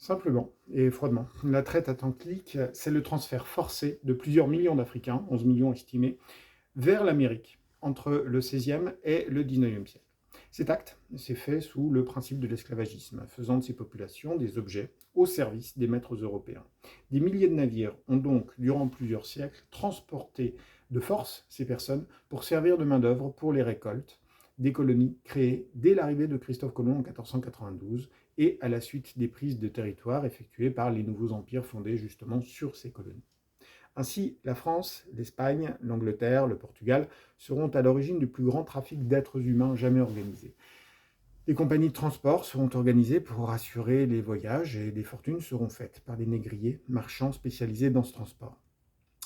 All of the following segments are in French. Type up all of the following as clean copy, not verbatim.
Simplement et froidement. La traite atlantique, c'est le transfert forcé de plusieurs millions d'Africains, 11 millions estimés, vers l'Amérique entre le XVIe et le XIXe siècle. Cet acte s'est fait sous le principe de l'esclavagisme, faisant de ces populations des objets au service des maîtres européens. Des milliers de navires ont donc, durant plusieurs siècles, transporté de force ces personnes pour servir de main-d'œuvre pour les récoltes des colonies créées dès l'arrivée de Christophe Colomb en 1492 et à la suite des prises de territoire effectuées par les nouveaux empires fondés justement sur ces colonies. Ainsi, la France, l'Espagne, l'Angleterre, le Portugal seront à l'origine du plus grand trafic d'êtres humains jamais organisé. Les compagnies de transport seront organisées pour assurer les voyages et des fortunes seront faites par des négriers marchands spécialisés dans ce transport.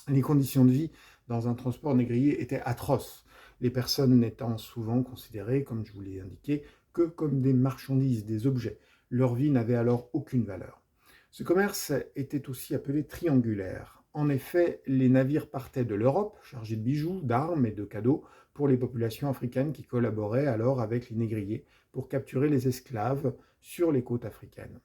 Les conditions de vie dans un transport négrier étaient atroces, les personnes n'étant souvent considérées, comme je vous l'ai indiqué, que comme des marchandises, des objets. Leur vie n'avait alors aucune valeur. Ce commerce était aussi appelé triangulaire. En effet, les navires partaient de l'Europe, chargés de bijoux, d'armes et de cadeaux, pour les populations africaines qui collaboraient alors avec les négriers pour capturer les esclaves sur les côtes africaines.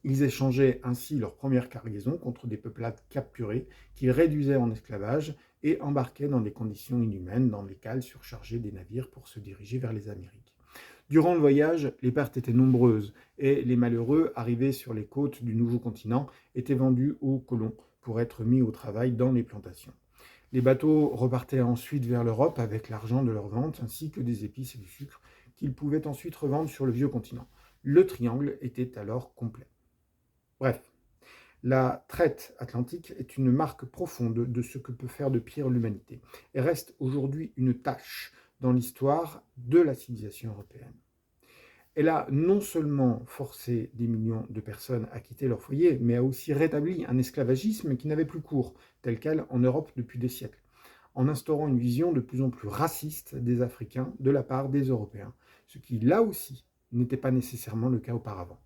Ils échangeaient ainsi leur première cargaison contre des peuplades capturées qu'ils réduisaient en esclavage et embarquaient dans des conditions inhumaines dans les cales surchargées des navires pour se diriger vers les Amériques. Durant le voyage, les pertes étaient nombreuses et les malheureux arrivés sur les côtes du nouveau continent étaient vendus aux colons pour être mis au travail dans les plantations. Les bateaux repartaient ensuite vers l'Europe avec l'argent de leur vente ainsi que des épices et du sucre qu'ils pouvaient ensuite revendre sur le vieux continent. Le triangle était alors complet. Bref, la traite atlantique est une marque profonde de ce que peut faire de pire l'humanité et reste aujourd'hui une tache dans l'histoire de la civilisation européenne. Elle a non seulement forcé des millions de personnes à quitter leur foyer, mais a aussi rétabli un esclavagisme qui n'avait plus cours, tel quel en Europe depuis des siècles, en instaurant une vision de plus en plus raciste des Africains de la part des Européens, ce qui, là aussi, n'était pas nécessairement le cas auparavant.